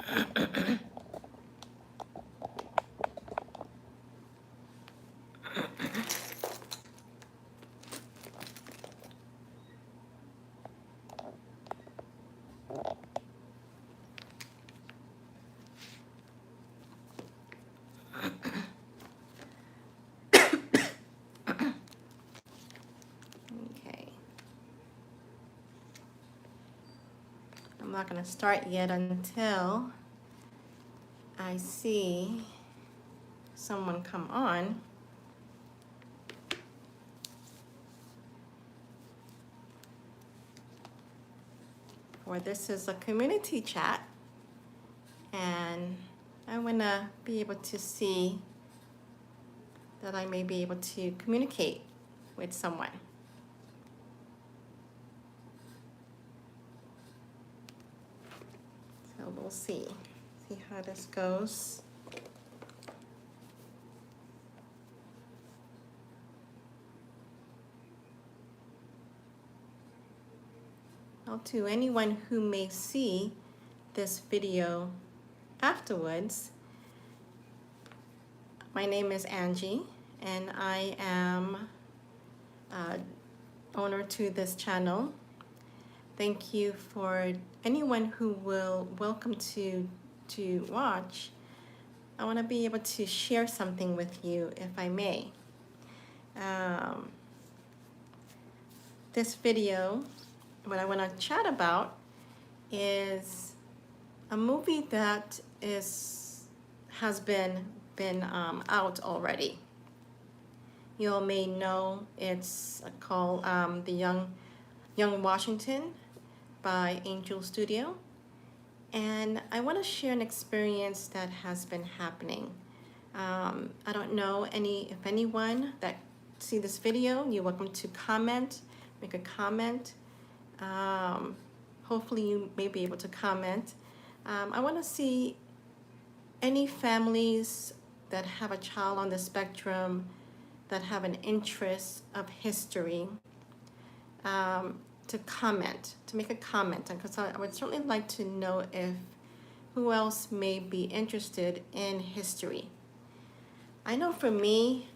Okay. I'm not going to start yet until I see someone come on. Or this is a community chat, and I want to be able to see that I may be able to communicate with someone. So we'll see how this goes. Well, to anyone who may see this video afterwards, my name is Angie, and I am owner to this channel. Thank you for anyone who will welcome to watch. I want to be able to share something with you, if I may. This video, what I want to chat about is a movie that has been out already. You all may know it's called The Young Washington by Angel Studio, and I want to share an experience that has been happening. I don't know if anyone that see this video, you're welcome to comment, make a comment. Hopefully you may be able to comment. I want to see any families that have a child on the spectrum that have an interest of history to comment, to make a comment, because I would certainly like to know if who else may be interested in history. I know for me,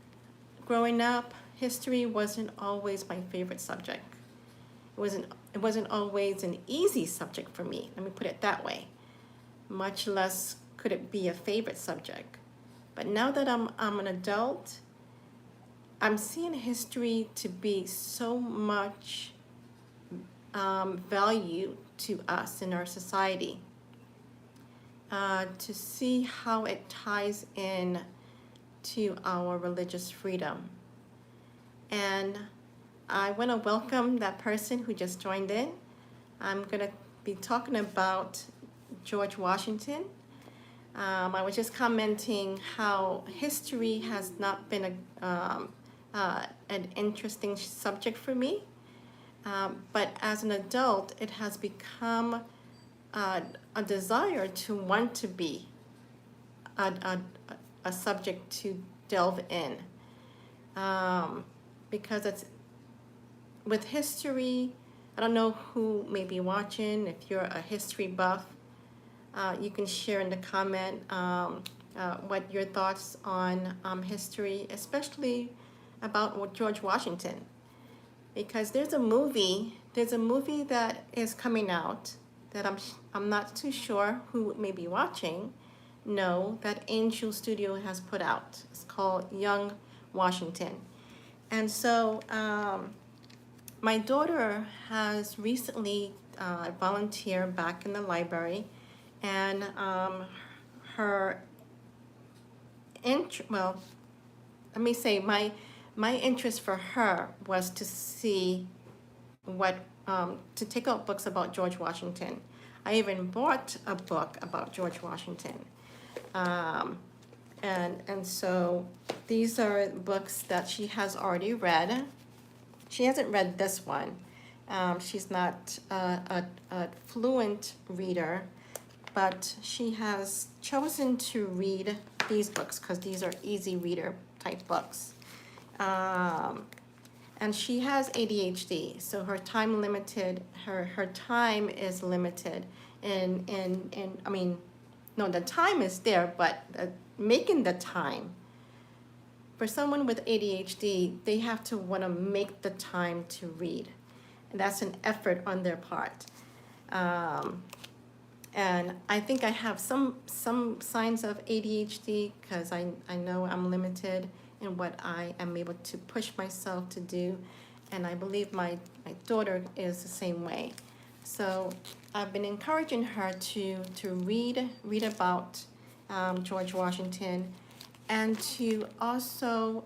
growing up, history wasn't always my favorite subject. It wasn't always an easy subject for me, let me put it that way. Much less could it be a favorite subject. But now that I'm an adult, I'm seeing history to be so much value to us in our society. To see how it ties in to our religious freedom. And I want to welcome that person who just joined in. I'm going to be talking about George Washington. I was just commenting how history has not been an interesting subject for me, but as an adult, it has become a desire to want to be a subject to delve in, because it's with history. I don't know who may be watching. If you're a history buff, you can share in the comment what your thoughts on history, especially about George Washington, because there's a movie that is coming out that I'm not too sure who may be watching know that Angel Studio has put out. It's called Young Washington. And so my daughter has recently volunteered back in the library, and her well, let me say my interest for her was to see what to take out books about George Washington. I even bought a book about George Washington, and so these are books that she has already read. She hasn't read this one. She's not a fluent reader, but she has chosen to read these books because these are easy reader type books. And she has ADHD, so her time limited. Her time is limited. I mean, no, the time is there, but making the time. For someone with ADHD, they have to want to make the time to read. And that's an effort on their part. And I think I have some signs of ADHD because I know I'm limited in what I am able to push myself to do. And I believe my daughter is the same way. So I've been encouraging her to read about George Washington, and to also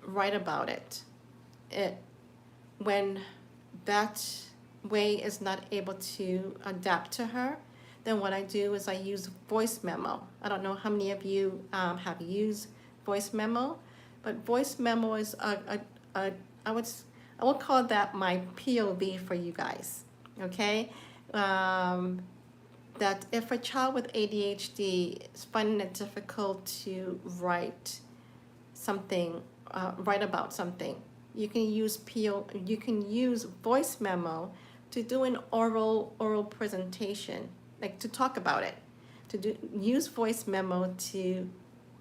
write about it. When that way is not able to adapt to her, then what I do is I use voice memo. I don't know how many of you have used voice memo, but voice memo is I would call that my POV for you guys, okay? That if a child with ADHD is finding it difficult to write something, write about something, you can use voice memo to do an oral presentation, like to talk about it, use voice memo to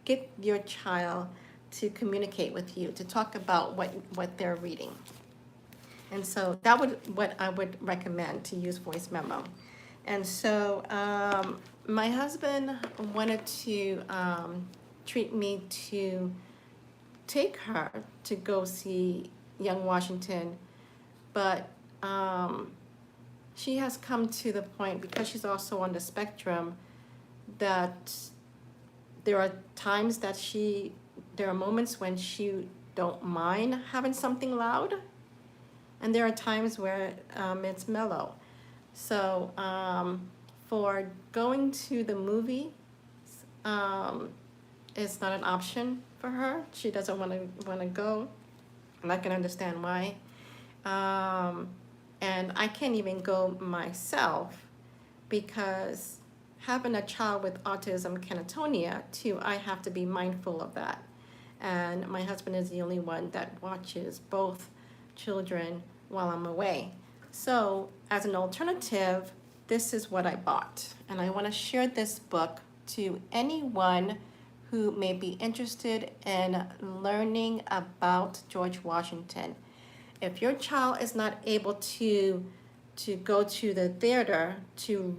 get your child to communicate with you, to talk about what they're reading. And so that what I would recommend, to use voice memo. And so my husband wanted to treat me to take her to go see Young Washington, but she has come to the point, because she's also on the spectrum, that there are times that there are moments when she don't mind having something loud, and there are times where it's mellow. So for going to the movie, it's not an option for her. She doesn't want to go, and I can understand why. And I can't even go myself, because having a child with autism catatonia too, I have to be mindful of that. And my husband is the only one that watches both children while I'm away. So as an alternative, this is what I bought. And I want to share this book to anyone who may be interested in learning about George Washington. If your child is not able to go to the theater to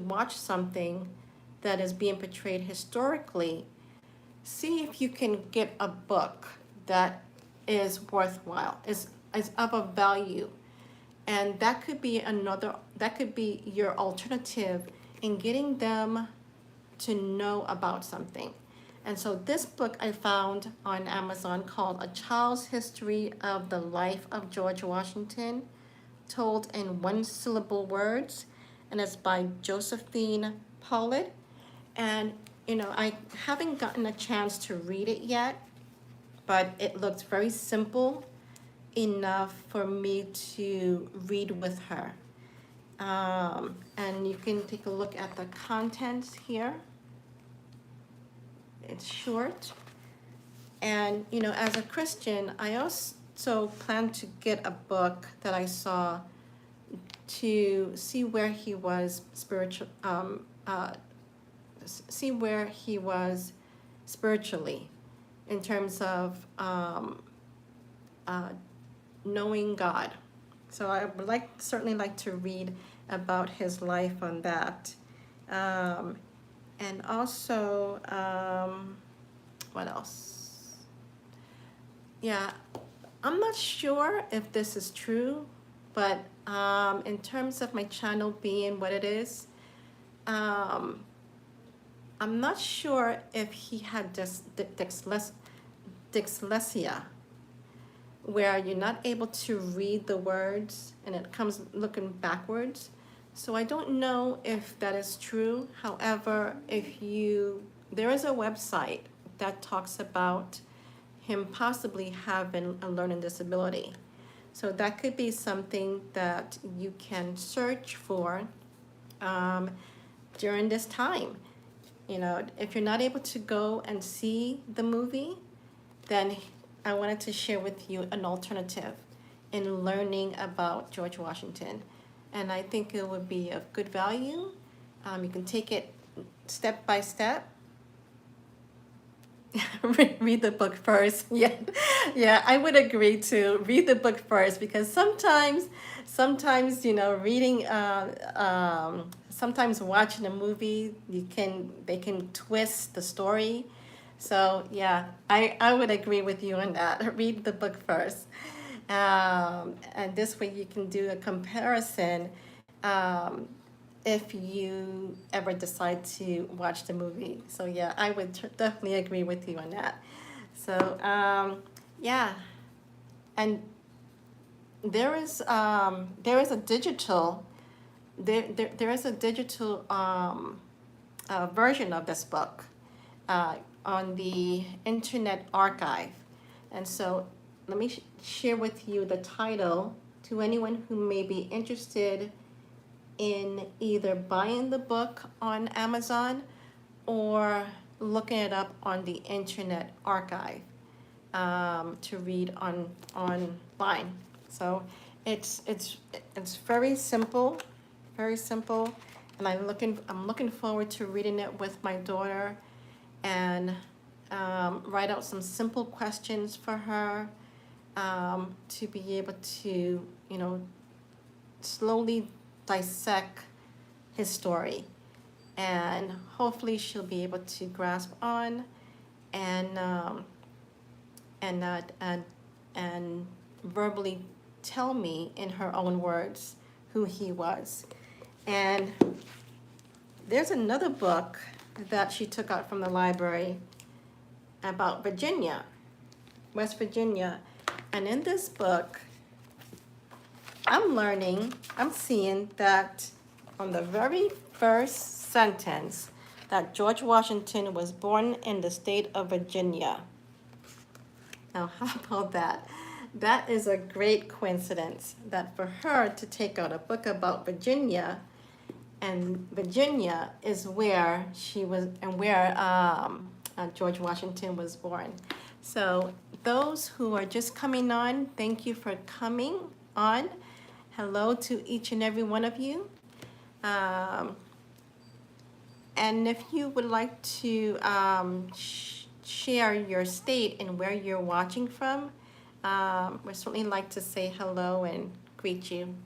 watch something that is being portrayed historically, see if you can get a book that is worthwhile, is of a value. And that could be your alternative in getting them to know about something. And so this book I found on Amazon, called A Child's History of the Life of George Washington, told in one-syllable words, and it's by Josephine Pollard. And I haven't gotten a chance to read it yet, but it looks very simple enough for me to read with her. And you can take a look at the contents here. It's short. And as a Christian, I also plan to get a book that I saw to see where he was spiritually, in terms of knowing God. So I would certainly like to read about his life on that. And also, what else? Yeah, I'm not sure if this is true, but in terms of my channel being what it is, I'm not sure if he had dyslexia, where you're not able to read the words and it comes looking backwards. So I don't know if that is true. However, there is a website that talks about him possibly having a learning disability. So that could be something that you can search for during this time. If you're not able to go and see the movie, then I wanted to share with you an alternative in learning about George Washington. And I think it would be of good value. You can take it step by step. Read the book first. Yeah, yeah, I would agree to read the book first, because sometimes reading, sometimes watching a movie, they can twist the story. So yeah, I would agree with you on that. Read the book first, and this way you can do a comparison. Um, if you ever decide to watch the movie. So yeah, I would definitely agree with you on that. So yeah, and there is a digital there is a digital version of this book uh, on the Internet Archive, and so let me share with you the title to anyone who may be interested in either buying the book on Amazon or looking it up on the Internet Archive to read online. So it's very simple, and I'm looking forward to reading it with my daughter, and write out some simple questions for her, to be able to slowly dissect his story, and hopefully she'll be able to grasp on and and uh, and and verbally tell me in her own words who he was. And there's another book that she took out from the library about Virginia, West Virginia, and in this book I'm seeing that on the very first sentence that George Washington was born in the state of Virginia. Now, how about that? That is a great coincidence that for her to take out a book about Virginia, and Virginia is where she was, and where George Washington was born. So those who are just coming on, thank you for coming on. Hello to each and every one of you. And if you would like to share your state and where you're watching from, we'd certainly like to say hello and greet you.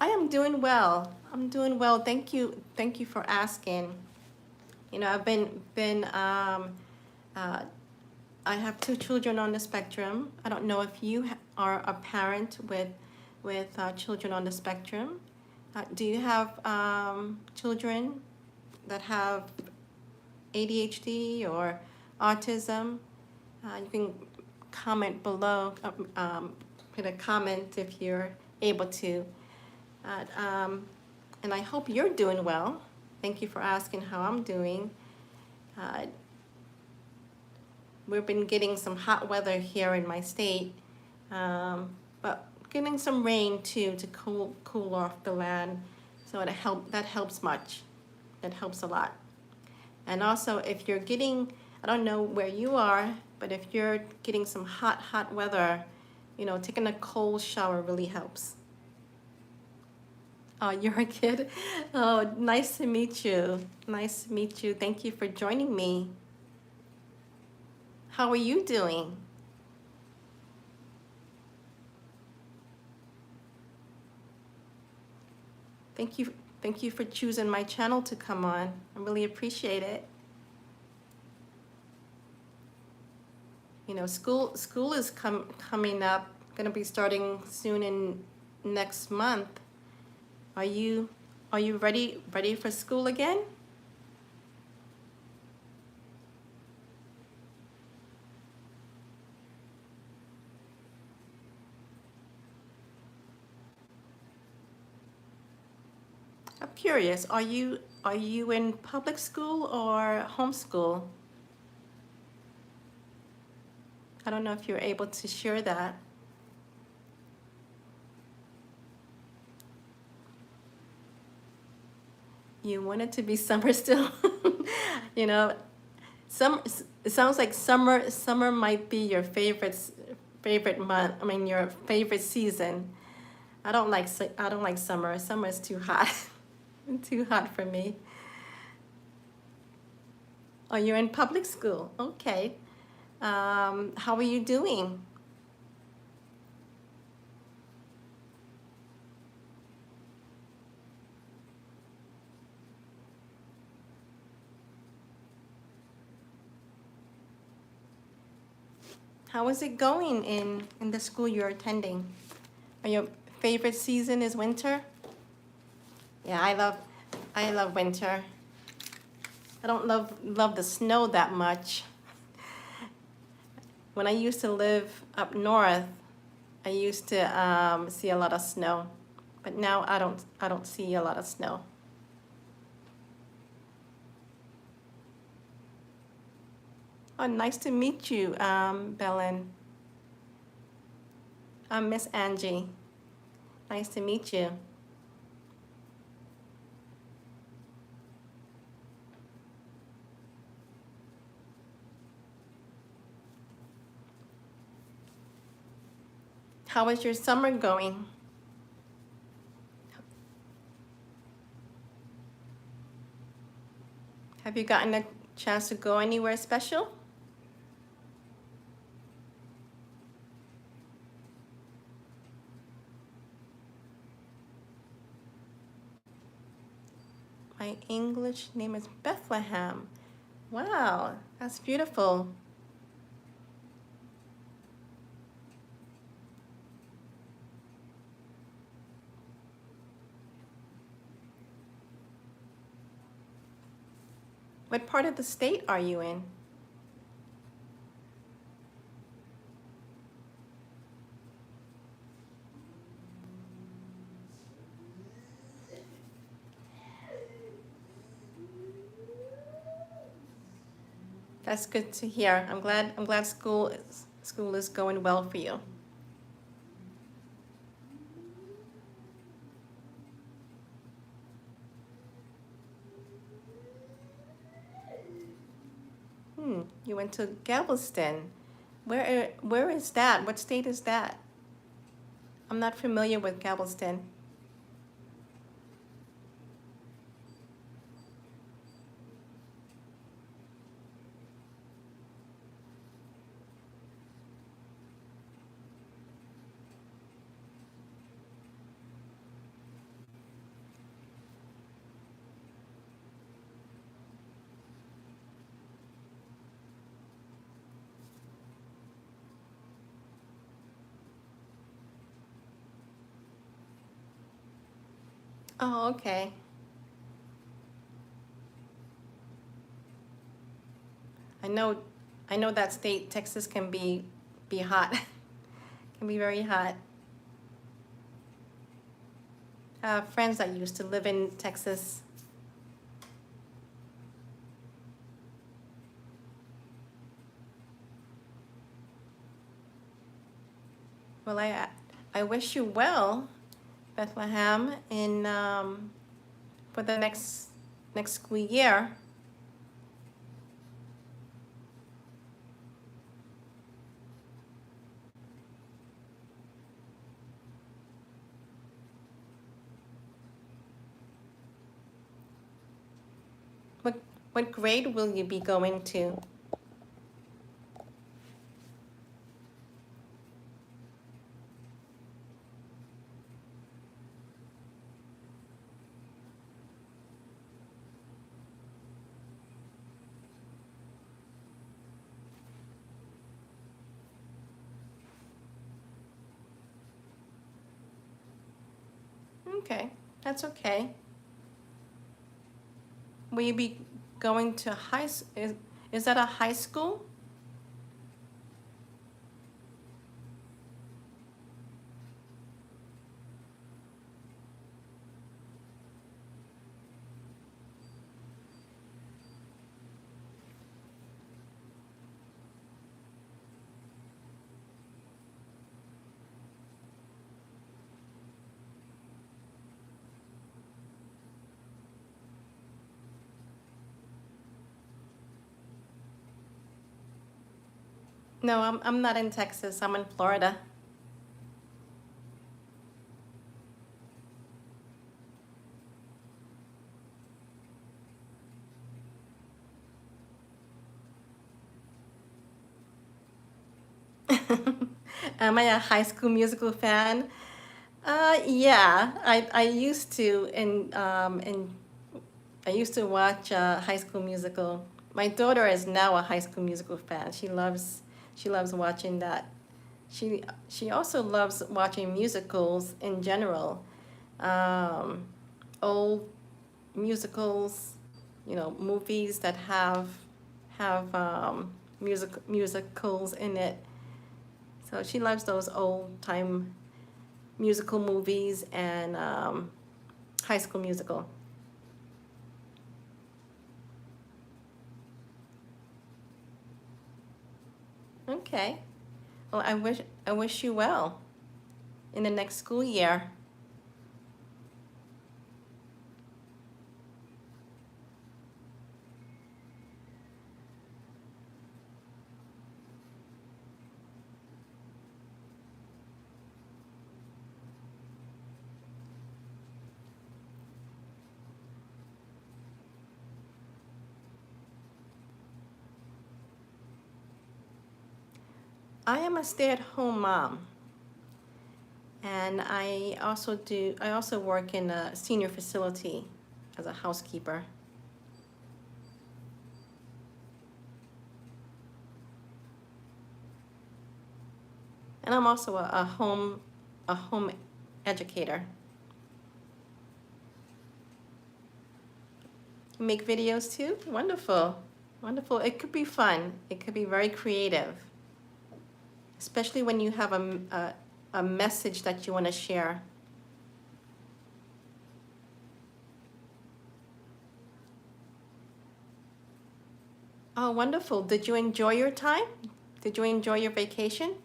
I am doing well. I'm doing well. Thank you. Thank you for asking. I've been I have two children on the spectrum. I don't know if you are a parent with children on the spectrum. Do you have children that have ADHD or autism? You can comment below, put a comment if you're able to. And I hope you're doing well. Thank you for asking how I'm doing. We've been getting some hot weather here in my state, but getting some rain too to cool off the land. So that helps much. That helps a lot. And also, if you're getting, I don't know where you are, but if you're getting some hot weather, taking a cold shower really helps. Oh, you're a kid? Oh, nice to meet you. Nice to meet you. Thank you for joining me. How are you doing? Thank you for choosing my channel to come on. I really appreciate it. School is coming up, gonna be starting soon in next month. Are you ready for school again? I'm curious, are you in public school or homeschool? I don't know if you're able to share that. You want it to be summer still? It sounds like summer might be your favorite month, your favorite season. I don't like summer. Summer is too hot. Too hot for me. Oh, you're in public school. Okay. How are you doing? How is it going in the school you're attending? Are your favorite season is winter? Yeah, I love winter. I don't love the snow that much. When I used to live up north, I used to see a lot of snow, but now I don't see a lot of snow. Oh, nice to meet you, Belen. I'm Miss Angie. Nice to meet you. How is your summer going? Have you gotten a chance to go anywhere special? My English name is Bethlehem. Wow, that's beautiful. What part of the state are you in? That's good to hear. I'm glad school is going well for you. You went to Galveston. Where is that? What state is that? I'm not familiar with Galveston. Oh, okay. I know I know that state, Texas can be hot. Can be very hot. Friends that used to live in Texas. Well, I wish you well, Bethlehem, in for the next school year. What what grade will you be going to? Okay, that's okay. Will you be going to is that a high school? No, I'm not in Texas. I'm in Florida. Am I a High School Musical fan? Yeah, I used to, and I used to watch High School Musical. My daughter is now a High School Musical fan. She loves watching that. She also loves watching musicals in general. Um, Old musicals, movies that have musicals in it. So she loves those old time musical movies and High School Musical. Okay. Well, I wish you well in the next school year. I am a stay-at-home mom, and I also work in a senior facility as a housekeeper. And I'm also a home educator. You make videos too? Wonderful. Wonderful. It could be fun. It could be very creative, especially when you have a message that you want to share. Oh, wonderful. Did you enjoy your time? Did you enjoy your vacation?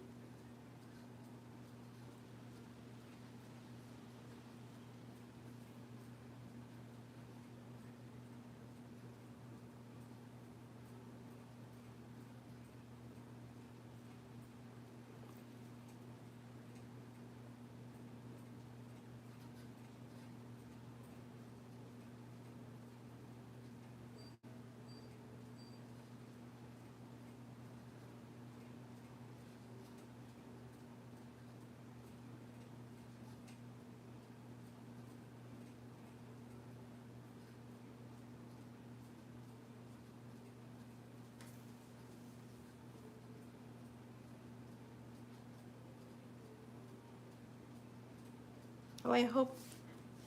Well, I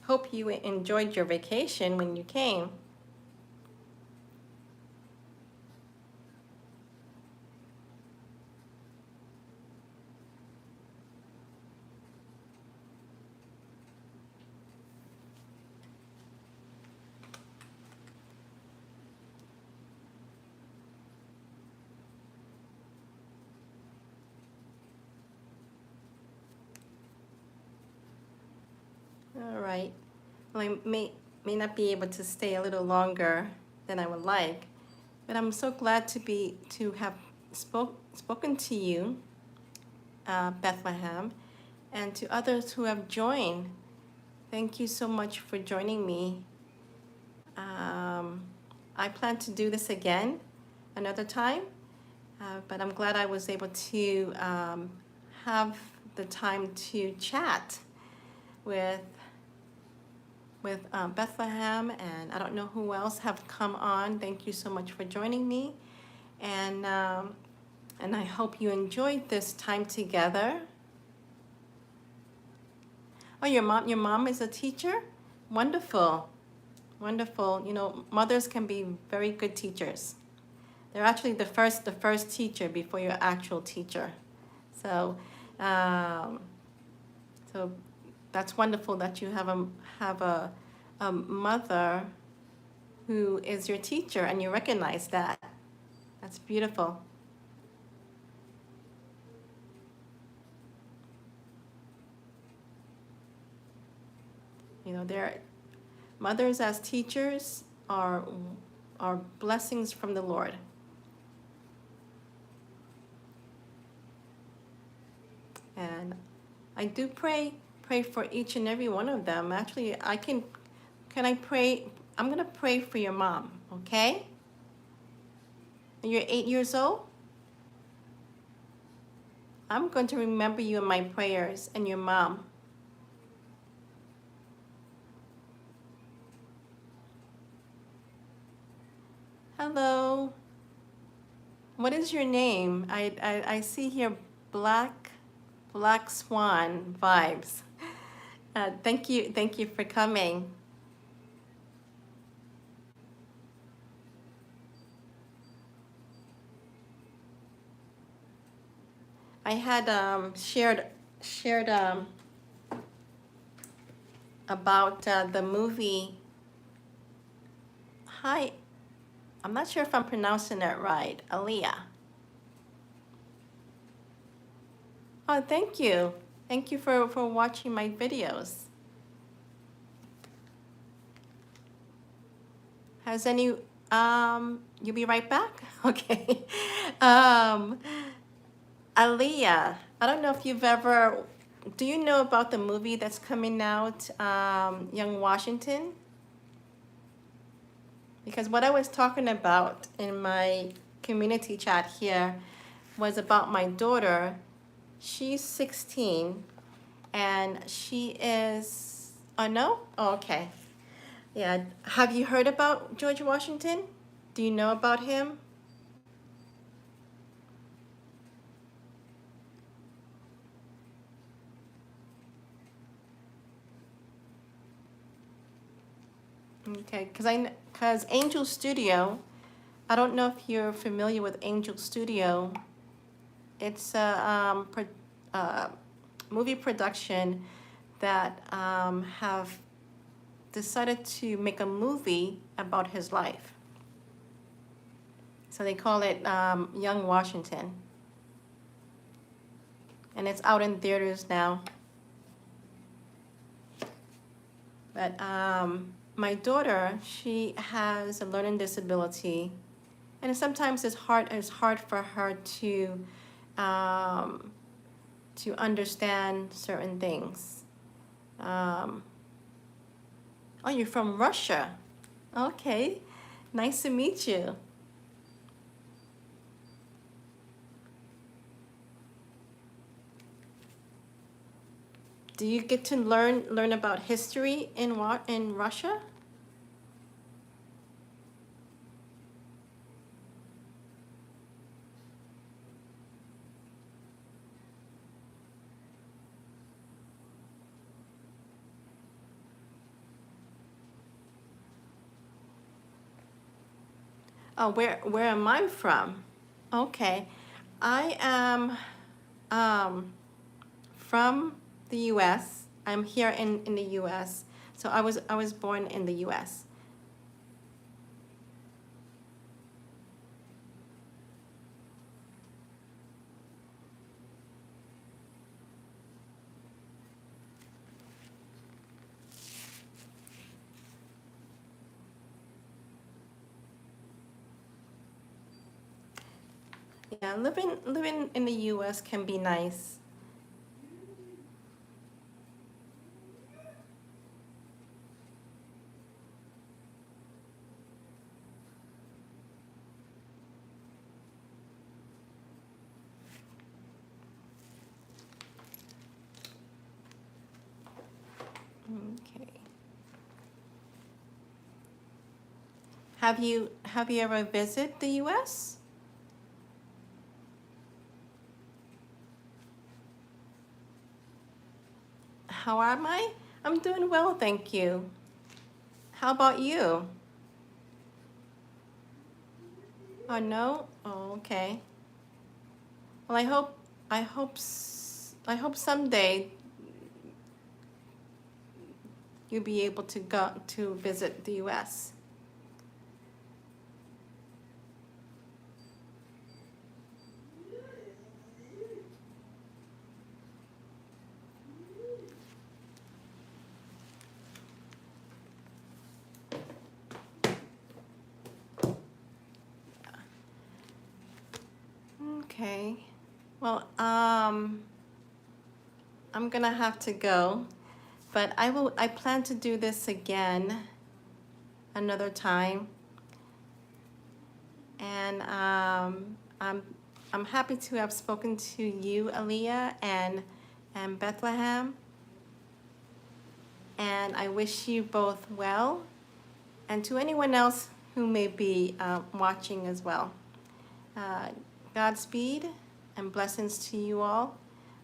hope you enjoyed your vacation when you came. All right. Well, I may not be able to stay a little longer than I would like, but I'm so glad to have spoken to you, Bethlehem, and to others who have joined. Thank you so much for joining me. Um, I plan to do this again another time, but I'm glad I was able to have the time to chat with Bethlehem, and I don't know who else have come on. Thank you so much for joining me, and I hope you enjoyed this time together. Oh, your mom is a teacher? Wonderful, wonderful. Mothers can be very good teachers. They're actually the first teacher before your actual teacher. So, um, so that's wonderful that you have a mother who is your teacher and you recognize that. That's beautiful. Their mothers as teachers are blessings from the Lord. And I do pray for each and every one of them. Actually, can I pray? I'm gonna pray for your mom, okay? You're 8 years old? I'm going to remember you in my prayers, and your mom. Hello. What is your name? I see here Black Swan vibes. Thank you for coming. I had shared about the movie. Hi, I'm not sure if I'm pronouncing it right. Aaliyah. Oh, thank you. Thank you for watching my videos. Has any you'll be right back? Okay. Um Aaliyah, I don't know if you've ever, do you know about the movie that's coming out, Young Washington? Because what I was talking about in my community chat here was about my daughter. She's 16 and she is, oh no? Oh, okay. Yeah. Have you heard about George Washington? Do you know about him? Okay, because Angel Studio, I don't know if you're familiar with Angel Studio. It's a uh, movie production that have decided to make a movie about his life. So they call it Young Washington. And it's out in theaters now. But my daughter, she has a learning disability. And sometimes it's hard for her um, to understand certain things. Um, oh, you're from Russia. Okay, nice to meet you. Do you get to learn about history in Russia? Oh, where am I from? Okay, I am from the U.S. I'm here in the U.S. So I was born in the U.S. Yeah, living in the U.S. can be nice. Okay. Have you ever visited the U.S.? How am I? I'm doing well, thank you. How about you? Oh no? Oh, okay. Well, I hope someday you'll be able to go to visit the U.S. Okay. Well, I'm gonna have to go, but I plan to do this again another time. And I'm happy to have spoken to you, Aaliyah, and Bethlehem. And I wish you both well, and to anyone else who may be watching as well. Godspeed and blessings to you all.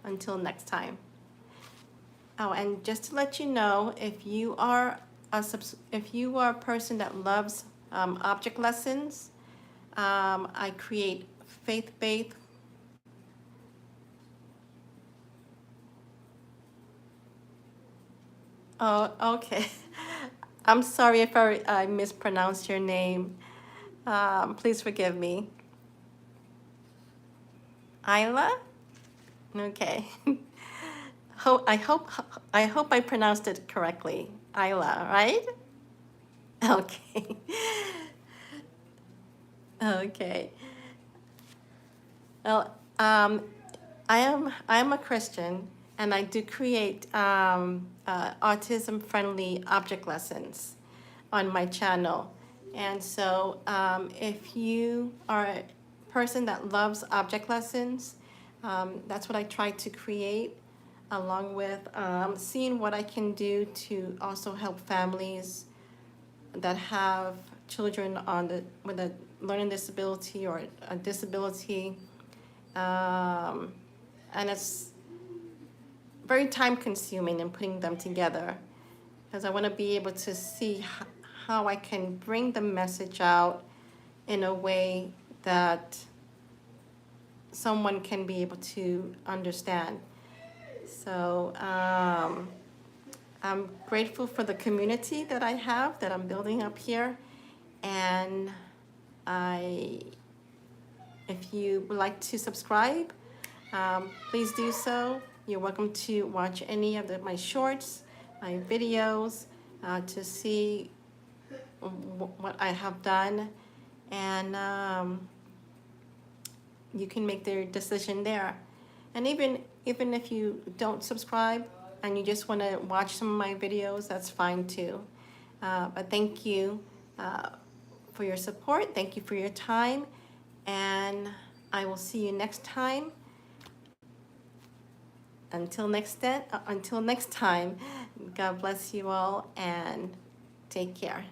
Until next time. Oh, and just to let you know, if you are a person that loves object lessons, I create faith-based. Oh, okay. I'm sorry if I mispronounced your name. Please forgive me. Isla? Okay. I hope I pronounced it correctly. Isla, right? Okay. Okay. Well, I am a Christian, and I do create autism-friendly object lessons on my channel. And so, if you are a person that loves object lessons, that's what I try to create, along with seeing what I can do to also help families that have children with a learning disability or a disability. And it's very time consuming in putting them together, because I want to be able to see how I can bring the message out in a way that someone can be able to understand. So I'm grateful for the community that I have, that I'm building up here. And if you would like to subscribe, please do so. You're welcome to watch any of my shorts, my videos, to see what I have done. And you can make their decision there. And even if you don't subscribe and you just want to watch some of my videos, that's fine too. But thank you for your support. Thank you for your time. And I will see you next time. Until next time, God bless you all and take care.